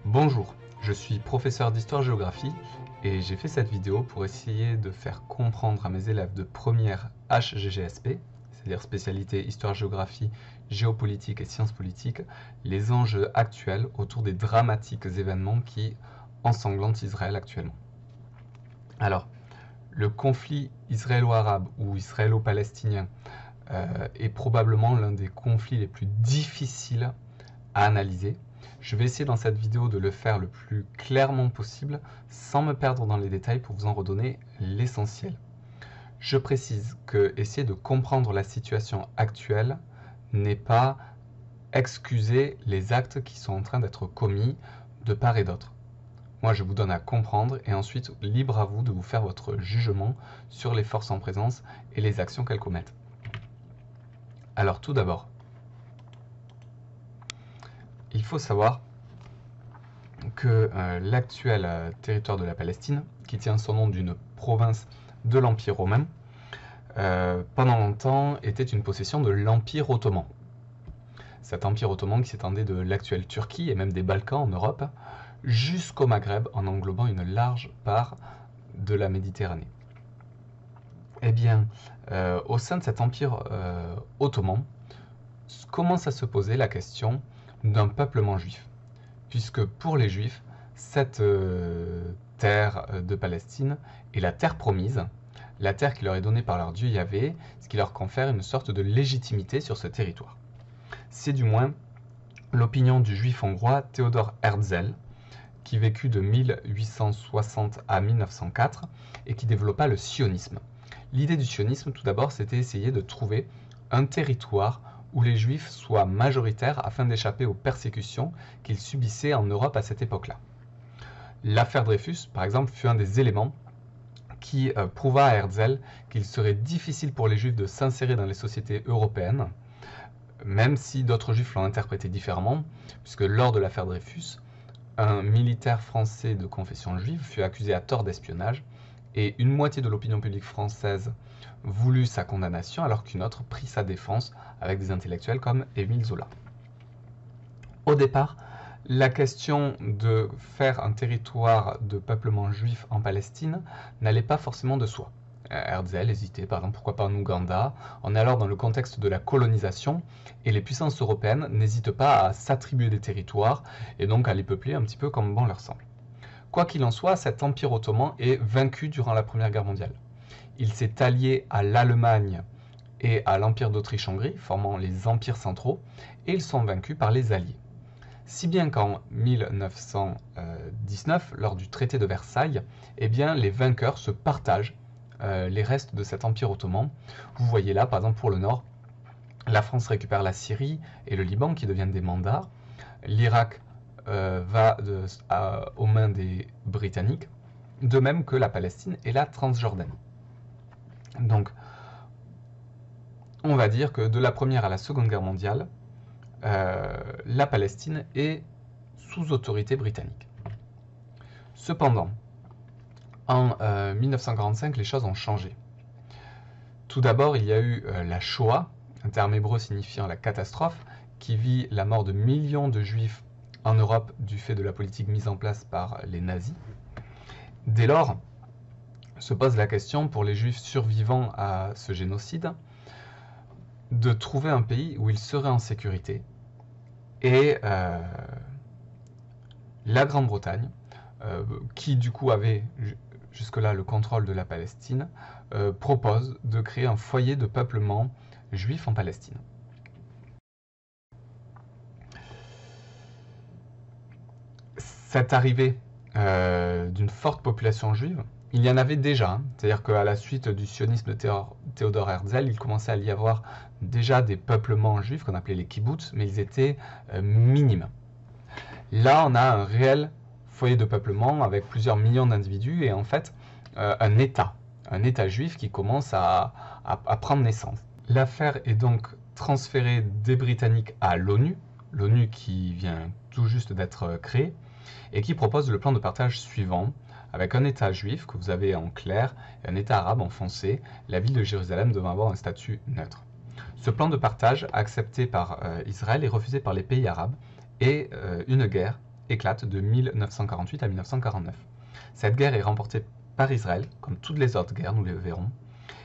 Bonjour, je suis professeur d'histoire-géographie et j'ai fait cette vidéo pour essayer de faire comprendre à mes élèves de première HGGSP, c'est-à-dire spécialité histoire-géographie, géopolitique et sciences politiques, les enjeux actuels autour des dramatiques événements qui ensanglantent Israël actuellement. Alors, le conflit israélo-arabe ou israélo-palestinien est probablement l'un des conflits les plus difficiles à analyser. Je vais essayer dans cette vidéo de le faire le plus clairement possible sans me perdre dans les détails pour vous en redonner l'essentiel. Je précise que essayer de comprendre la situation actuelle n'est pas excuser les actes qui sont en train d'être commis de part et d'autre. Moi, je vous donne à comprendre et ensuite, libre à vous de vous faire votre jugement sur les forces en présence et les actions qu'elles commettent. Alors, tout d'abord, il faut savoir que l'actuel territoire de la Palestine, qui tient son nom d'une province de l'Empire romain, pendant longtemps était une possession de l'Empire ottoman. Cet Empire ottoman qui s'étendait de l'actuelle Turquie et même des Balkans en Europe jusqu'au Maghreb en englobant une large part de la Méditerranée. Eh bien, au sein de cet Empire ottoman, commence à se poser la question d'un peuplement juif. Puisque pour les Juifs, cette terre de Palestine est la terre promise, la terre qui leur est donnée par leur Dieu Yahvé, ce qui leur confère une sorte de légitimité sur ce territoire. C'est du moins l'opinion du juif hongrois Theodor Herzl, qui vécut de 1860 à 1904 et qui développa le sionisme. L'idée du sionisme, tout d'abord, c'était essayer de trouver un territoire où les Juifs soient majoritaires afin d'échapper aux persécutions qu'ils subissaient en Europe à cette époque-là. L'affaire Dreyfus, par exemple, fut un des éléments qui prouva à Herzl qu'il serait difficile pour les Juifs de s'insérer dans les sociétés européennes, même si d'autres Juifs l'ont interprété différemment, puisque lors de l'affaire Dreyfus, un militaire français de confession juive fut accusé à tort d'espionnage, et une moitié de l'opinion publique française voulut sa condamnation, alors qu'une autre prit sa défense avec des intellectuels comme Émile Zola. Au départ, la question de faire un territoire de peuplement juif en Palestine n'allait pas forcément de soi. Herzl hésitait, par exemple, pourquoi pas en Ouganda. On est alors dans le contexte de la colonisation, et les puissances européennes n'hésitent pas à s'attribuer des territoires, et donc à les peupler un petit peu comme bon leur semble. Quoi qu'il en soit, cet empire ottoman est vaincu durant la Première Guerre mondiale. Il s'est allié à l'Allemagne et à l'Empire d'Autriche-Hongrie, formant les empires centraux, et ils sont vaincus par les Alliés. Si bien qu'en 1919, lors du traité de Versailles, eh bien, les vainqueurs se partagent les restes de cet empire ottoman. Vous voyez là, par exemple, pour le nord, la France récupère la Syrie et le Liban qui deviennent des mandats. L'Irak va aux mains des Britanniques, de même que la Palestine et la Transjordanie. Donc, on va dire que de la Première à la Seconde Guerre mondiale, la Palestine est sous autorité britannique. Cependant, en 1945, les choses ont changé. Tout d'abord, il y a eu la Shoah, un terme hébreu signifiant la catastrophe, qui vit la mort de millions de Juifs en Europe du fait de la politique mise en place par les nazis. Dès lors, se pose la question pour les Juifs survivants à ce génocide de trouver un pays où ils seraient en sécurité. Et la Grande-Bretagne, qui du coup avait jusque-là le contrôle de la Palestine, propose de créer un foyer de peuplement juif en Palestine. Cette arrivée d'une forte population juive, il y en avait déjà, hein. C'est-à-dire qu'à la suite du sionisme de Theodor Herzl, il commençait à y avoir déjà des peuplements juifs qu'on appelait les kibbutz, mais ils étaient minimes. Là, on a un réel foyer de peuplement avec plusieurs millions d'individus et en fait un État juif qui commence à prendre naissance. L'affaire est donc transférée des Britanniques à l'ONU, l'ONU qui vient tout juste d'être créée, et qui propose le plan de partage suivant, avec un État juif que vous avez en clair et un État arabe en foncé, la ville de Jérusalem devant avoir un statut neutre. Ce plan de partage, accepté par Israël, est refusé par les pays arabes et une guerre éclate de 1948 à 1949. Cette guerre est remportée par Israël, comme toutes les autres guerres, nous le verrons,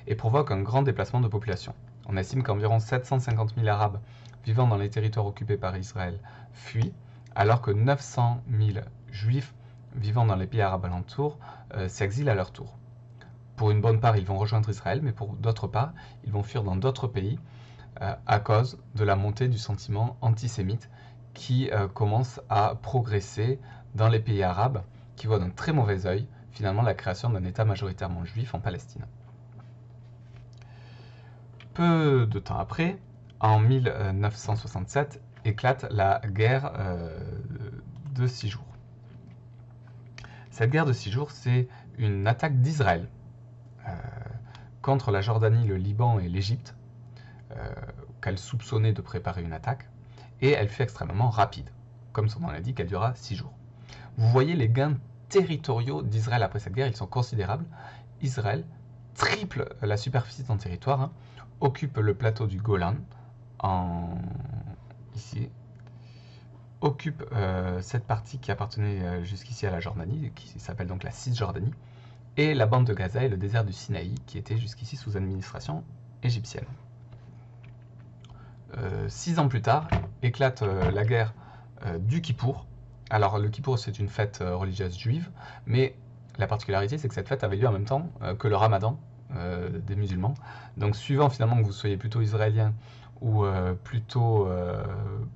et provoque un grand déplacement de population. On estime qu'environ 750 000 Arabes vivant dans les territoires occupés par Israël fuient, alors que 900 000 Juifs vivant dans les pays arabes alentours s'exilent à leur tour. Pour une bonne part, ils vont rejoindre Israël, mais pour d'autre part, ils vont fuir dans d'autres pays à cause de la montée du sentiment antisémite qui commence à progresser dans les pays arabes, qui voient d'un très mauvais œil finalement la création d'un État majoritairement juif en Palestine. Peu de temps après, en 1967, éclate la guerre de 6 jours. Cette guerre de 6 jours, c'est une attaque d'Israël contre la Jordanie, le Liban et l'Égypte, qu'elle soupçonnait de préparer une attaque, et elle fut extrêmement rapide. Comme son nom l'indique, elle durera 6 jours. Vous voyez les gains territoriaux d'Israël après cette guerre, ils sont considérables. Israël triple la superficie de son territoire, occupe le plateau du Golan, ici, occupe cette partie qui appartenait jusqu'ici à la Jordanie, qui s'appelle donc la Cisjordanie, et la bande de Gaza et le désert du Sinaï, qui était jusqu'ici sous administration égyptienne. 6 ans plus tard, éclate la guerre du Kippour. Alors le Kippour, c'est une fête religieuse juive, mais la particularité, c'est que cette fête avait lieu en même temps que le Ramadan des musulmans. Donc suivant finalement que vous soyez plutôt israélien ou plutôt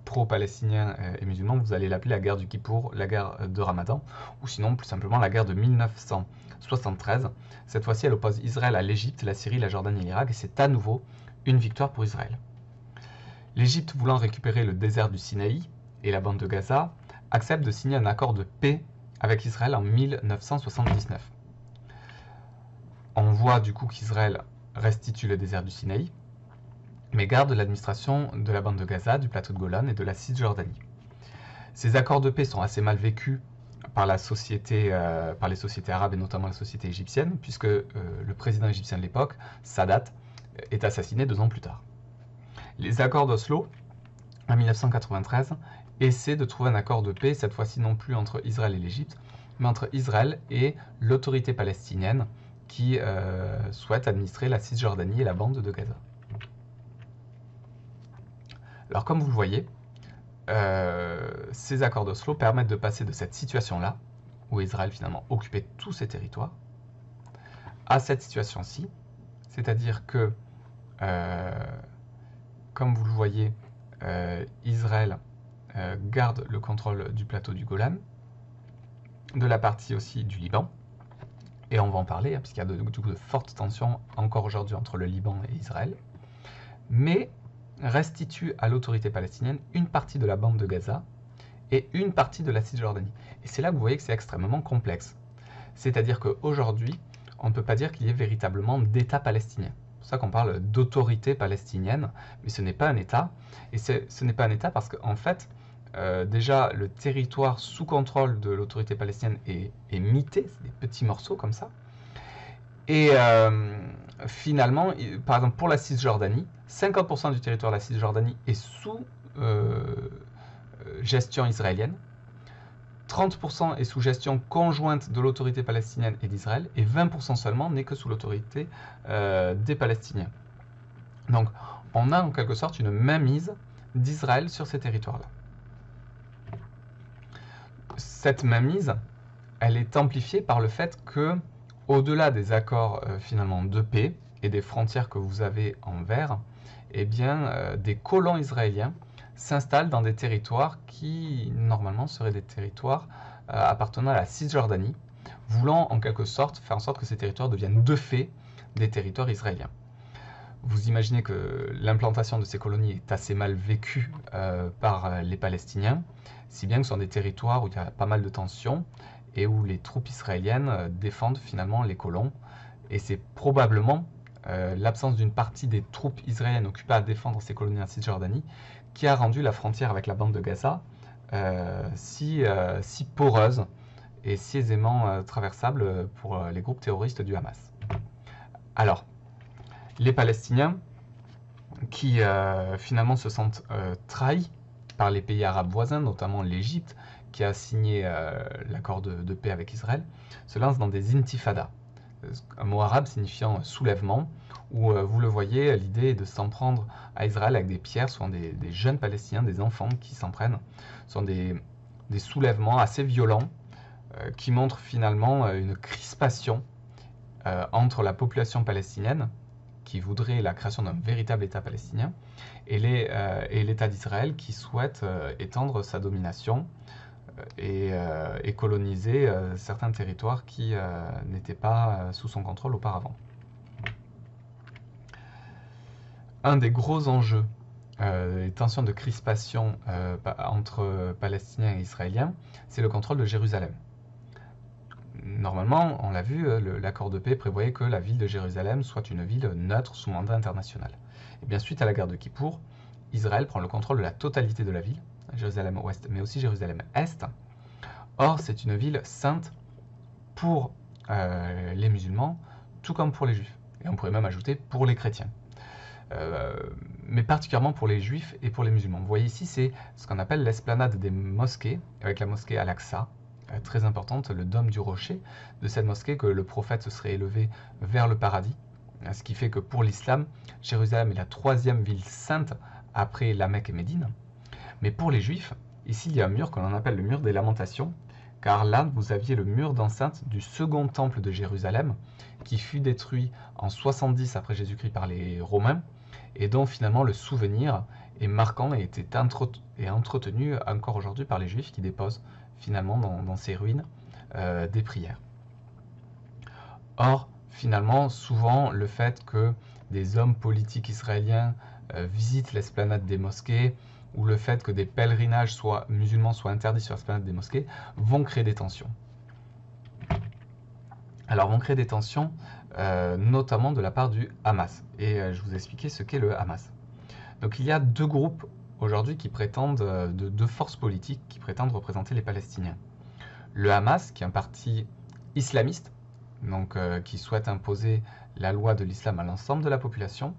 pro-palestinien et musulman, vous allez l'appeler la guerre du Kippour, la guerre de Ramadan, ou sinon plus simplement la guerre de 1973. Cette fois-ci, elle oppose Israël à l'Égypte, la Syrie, la Jordanie et l'Irak, et c'est à nouveau une victoire pour Israël. L'Égypte, voulant récupérer le désert du Sinaï et la bande de Gaza, accepte de signer un accord de paix avec Israël en 1979. On voit du coup qu'Israël restitue le désert du Sinaï, mais garde l'administration de la bande de Gaza, du plateau de Golan et de la Cisjordanie. Ces accords de paix sont assez mal vécus par les sociétés arabes et notamment la société égyptienne, puisque le président égyptien de l'époque, Sadat, est assassiné 2 ans plus tard. Les accords d'Oslo, en 1993, essaient de trouver un accord de paix, cette fois-ci non plus entre Israël et l'Égypte, mais entre Israël et l'autorité palestinienne qui souhaite administrer la Cisjordanie et la bande de Gaza. Alors comme vous le voyez, ces accords d'Oslo permettent de passer de cette situation-là, où Israël finalement occupait tous ses territoires, à cette situation-ci, c'est-à-dire que, comme vous le voyez, Israël garde le contrôle du plateau du Golan, de la partie aussi du Liban, et on va en parler, puisqu'il y a de fortes tensions encore aujourd'hui entre le Liban et Israël, mais restitue à l'autorité palestinienne une partie de la bande de Gaza et une partie de la Cisjordanie. Et c'est là que vous voyez que c'est extrêmement complexe. C'est-à-dire qu'aujourd'hui, on ne peut pas dire qu'il y ait véritablement d'État palestinien. C'est pour ça qu'on parle d'autorité palestinienne, mais ce n'est pas un État. Et ce n'est pas un État parce qu'en fait, déjà, le territoire sous contrôle de l'autorité palestinienne est mité, c'est des petits morceaux comme ça. Et finalement, par exemple, pour la Cisjordanie, 50% du territoire de la Cisjordanie est sous gestion israélienne, 30% est sous gestion conjointe de l'autorité palestinienne et d'Israël, et 20% seulement n'est que sous l'autorité des Palestiniens. Donc, on a en quelque sorte une mainmise d'Israël sur ces territoires-là. Cette mainmise, elle est amplifiée par le fait que, au-delà des accords finalement de paix et des frontières que vous avez en vert, eh bien, des colons israéliens s'installent dans des territoires qui, normalement, seraient des territoires appartenant à la Cisjordanie, voulant en quelque sorte faire en sorte que ces territoires deviennent de fait des territoires israéliens. Vous imaginez que l'implantation de ces colonies est assez mal vécue par les Palestiniens, si bien que ce sont des territoires où il y a pas mal de tensions et où les troupes israéliennes défendent finalement les colons. Et c'est probablement l'absence d'une partie des troupes israéliennes occupées à défendre ces colonies en Cisjordanie qui a rendu la frontière avec la bande de Gaza si poreuse et si aisément traversable pour les groupes terroristes du Hamas. Alors, les Palestiniens qui finalement se sentent trahis par les pays arabes voisins, notamment l'Égypte, qui a signé l'accord de paix avec Israël, se lance dans des intifadas, un mot arabe signifiant soulèvement, où vous le voyez, l'idée est de s'en prendre à Israël avec des pierres, souvent des jeunes Palestiniens, des enfants qui s'en prennent. Ce sont des soulèvements assez violents qui montrent finalement une crispation entre la population palestinienne, qui voudrait la création d'un véritable État palestinien, et l'État d'Israël qui souhaite étendre sa domination et coloniser certains territoires qui n'étaient pas sous son contrôle auparavant. Un des gros enjeux des tensions de crispation entre Palestiniens et Israéliens, c'est le contrôle de Jérusalem. Normalement, on l'a vu, l'accord de paix prévoyait que la ville de Jérusalem soit une ville neutre sous mandat international. Et bien suite à la guerre de Kippour, Israël prend le contrôle de la totalité de la ville, Jérusalem-Ouest, mais aussi Jérusalem-Est. Or, c'est une ville sainte pour les musulmans, tout comme pour les juifs. Et on pourrait même ajouter pour les chrétiens. Mais particulièrement pour les juifs et pour les musulmans. Vous voyez ici, c'est ce qu'on appelle l'esplanade des mosquées, avec la mosquée Al-Aqsa, très importante, le dôme du rocher de cette mosquée, que le prophète se serait élevé vers le paradis, ce qui fait que pour l'islam, Jérusalem est la troisième ville sainte après la Mecque et Médine. Mais pour les juifs, ici il y a un mur que l'on appelle le mur des lamentations, car là vous aviez le mur d'enceinte du second temple de Jérusalem, qui fut détruit en 70 après Jésus-Christ par les Romains, et dont finalement le souvenir est marquant et est entretenu encore aujourd'hui par les juifs qui déposent finalement dans ces ruines des prières. Or, finalement, souvent le fait que des hommes politiques israéliens visitent l'esplanade des mosquées, ou le fait que des pèlerinages musulmans soient interdits sur l'esplanade des mosquées, vont créer des tensions. Alors, vont créer des tensions notamment de la part du Hamas. Et je vous ai expliqué ce qu'est le Hamas. Donc il y a deux groupes aujourd'hui qui prétendent, deux forces politiques qui prétendent représenter les Palestiniens. Le Hamas, qui est un parti islamiste, donc qui souhaite imposer la loi de l'islam à l'ensemble de la population,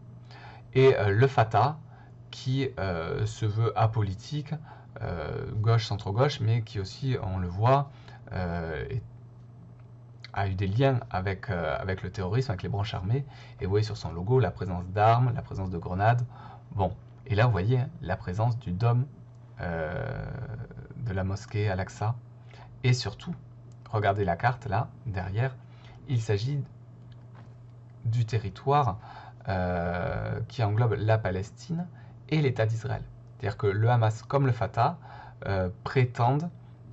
et le Fatah, qui se veut apolitique, gauche, centre-gauche, mais qui aussi, on le voit, a eu des liens avec le terrorisme, avec les branches armées, et vous voyez sur son logo la présence d'armes, la présence de grenades. Bon, et là vous voyez la présence du dôme de la mosquée Al-Aqsa, et surtout, regardez la carte là, derrière, il s'agit du territoire qui englobe la Palestine et l'État d'Israël. C'est-à-dire que le Hamas comme le Fatah prétendent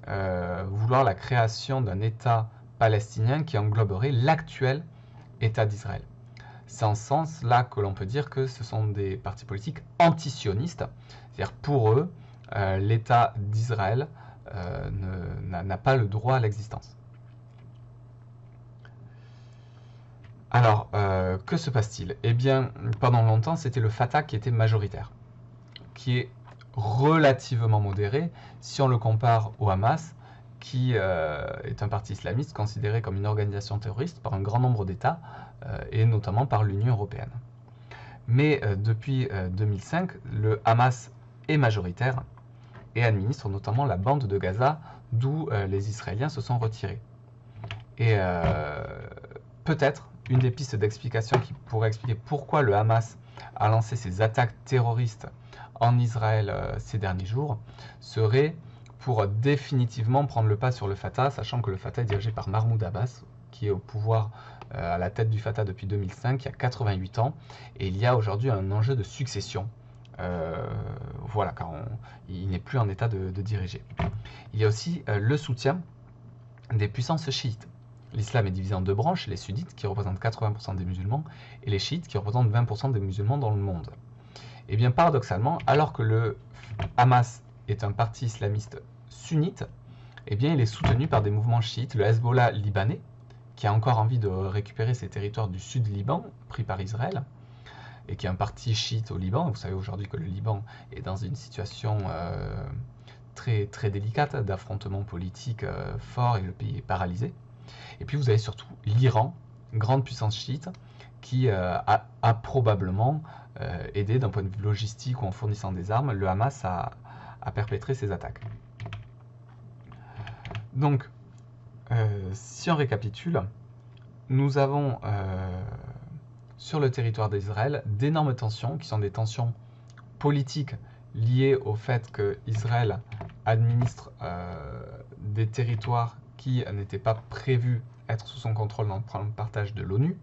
vouloir la création d'un État palestinien qui engloberait l'actuel État d'Israël. C'est en ce sens-là que l'on peut dire que ce sont des partis politiques anti-sionistes, c'est-à-dire pour eux, l'État d'Israël n'a pas le droit à l'existence. Alors, que se passe-t-il? Eh bien, pendant longtemps, c'était le Fatah qui était majoritaire, qui est relativement modéré si on le compare au Hamas, qui est un parti islamiste considéré comme une organisation terroriste par un grand nombre d'États, et notamment par l'Union européenne. Mais depuis 2005, le Hamas est majoritaire et administre notamment la bande de Gaza, d'où les Israéliens se sont retirés. Et peut-être une des pistes d'explication qui pourrait expliquer pourquoi le Hamas a lancé ses attaques terroristes en Israël ces derniers jours serait pour définitivement prendre le pas sur le Fatah, sachant que le Fatah est dirigé par Mahmoud Abbas, qui est au pouvoir à la tête du Fatah depuis 2005, il y a 88 ans, et il y a aujourd'hui un enjeu de succession. Voilà, car il n'est plus en état de diriger. Il y a aussi le soutien des puissances chiites. L'islam est divisé en deux branches, les sunnites qui représentent 80% des musulmans et les chiites qui représentent 20% des musulmans dans le monde. Et bien paradoxalement, alors que le Hamas est un parti islamiste sunnite, eh bien il est soutenu par des mouvements chiites, le Hezbollah libanais, qui a encore envie de récupérer ses territoires du sud Liban, pris par Israël, et qui est un parti chiite au Liban. Vous savez aujourd'hui que le Liban est dans une situation très, très délicate d'affrontement politique fort et le pays est paralysé. Et puis vous avez surtout l'Iran, grande puissance chiite, qui a probablement aidé d'un point de vue logistique ou en fournissant des armes le Hamas à perpétrer ces attaques. Donc, si on récapitule, nous avons sur le territoire d'Israël d'énormes tensions, qui sont des tensions politiques liées au fait que Israël administre des territoires qui n'étaient pas prévus être sous son contrôle dans le partage de l'ONU,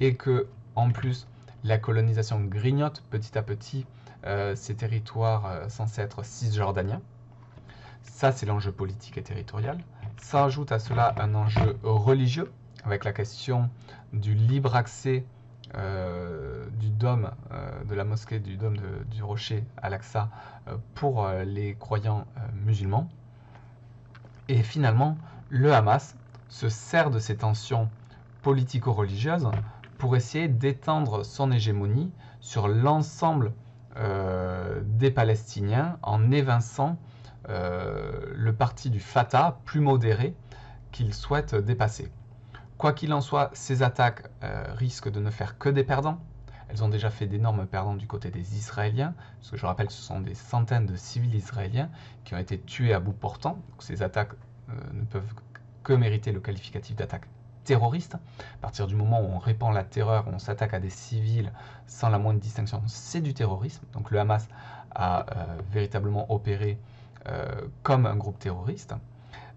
et que, en plus, la colonisation grignote petit à petit ces territoires censés être cisjordaniens. Ça, c'est l'enjeu politique et territorial. Ça ajoute à cela un enjeu religieux, avec la question du libre accès du dôme, de la mosquée du dôme du rocher Al-Aqsa pour les croyants musulmans. Et finalement, le Hamas se sert de ces tensions politico-religieuses pour essayer d'étendre son hégémonie sur l'ensemble des Palestiniens en évinçant le parti du Fatah plus modéré qu'il souhaite dépasser. Quoi qu'il en soit, ces attaques risquent de ne faire que des perdants. Elles ont déjà fait d'énormes perdants du côté des Israéliens, parce que je rappelle que ce sont des centaines de civils israéliens qui ont été tués à bout portant. Donc ces attaques ne peuvent que mériter le qualificatif d'attaque terroriste. À partir du moment où on répand la terreur, où on s'attaque à des civils sans la moindre distinction, c'est du terrorisme. Donc le Hamas a véritablement opéré comme un groupe terroriste.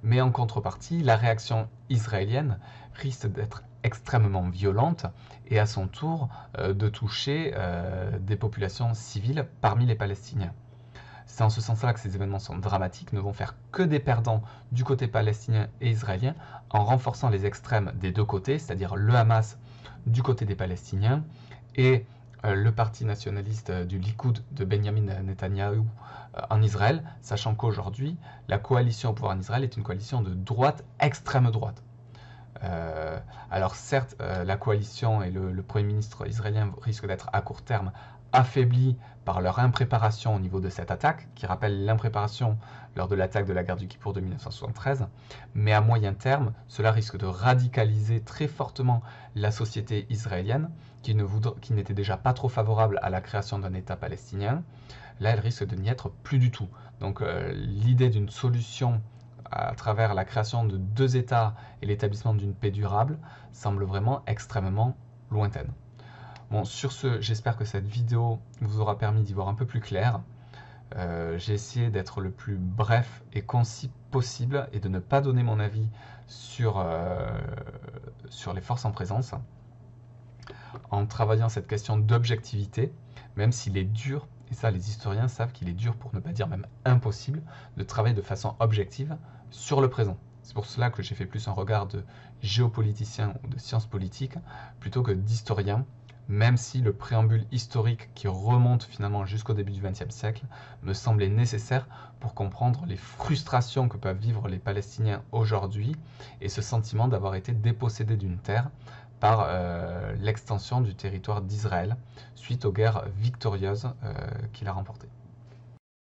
Mais en contrepartie, la réaction israélienne risque d'être extrêmement violente et à son tour de toucher des populations civiles parmi les Palestiniens. C'est en ce sens-là que ces événements sont dramatiques, ne vont faire que des perdants du côté palestinien et israélien, en renforçant les extrêmes des deux côtés, c'est-à-dire le Hamas du côté des Palestiniens et le parti nationaliste du Likoud de Benjamin Netanyahou en Israël, sachant qu'aujourd'hui, la coalition au pouvoir en Israël est une coalition de droite, extrême droite. Alors certes, la coalition et le Premier ministre israélien risquent d'être à court terme affaiblis par leur impréparation au niveau de cette attaque, qui rappelle l'impréparation lors de l'attaque de la guerre du Kippour de 1973, mais à moyen terme, cela risque de radicaliser très fortement la société israélienne, qui n'était déjà pas trop favorable à la création d'un État palestinien. Là, elle risque de n'y être plus du tout. Donc l'idée d'une solution à travers la création de deux États et l'établissement d'une paix durable semble vraiment extrêmement lointaine. Bon, sur ce, j'espère que cette vidéo vous aura permis d'y voir un peu plus clair. J'ai essayé d'être le plus bref et concis possible et de ne pas donner mon avis sur les forces en présence, en travaillant cette question d'objectivité, même s'il est dur, et ça les historiens savent qu'il est dur, pour ne pas dire même impossible, de travailler de façon objective sur le présent. C'est pour cela que j'ai fait plus un regard de géopoliticien ou de science politique plutôt que d'historien, même si le préambule historique qui remonte finalement jusqu'au début du XXe siècle me semblait nécessaire pour comprendre les frustrations que peuvent vivre les Palestiniens aujourd'hui et ce sentiment d'avoir été dépossédés d'une terre par l'extension du territoire d'Israël suite aux guerres victorieuses qu'il a remportées.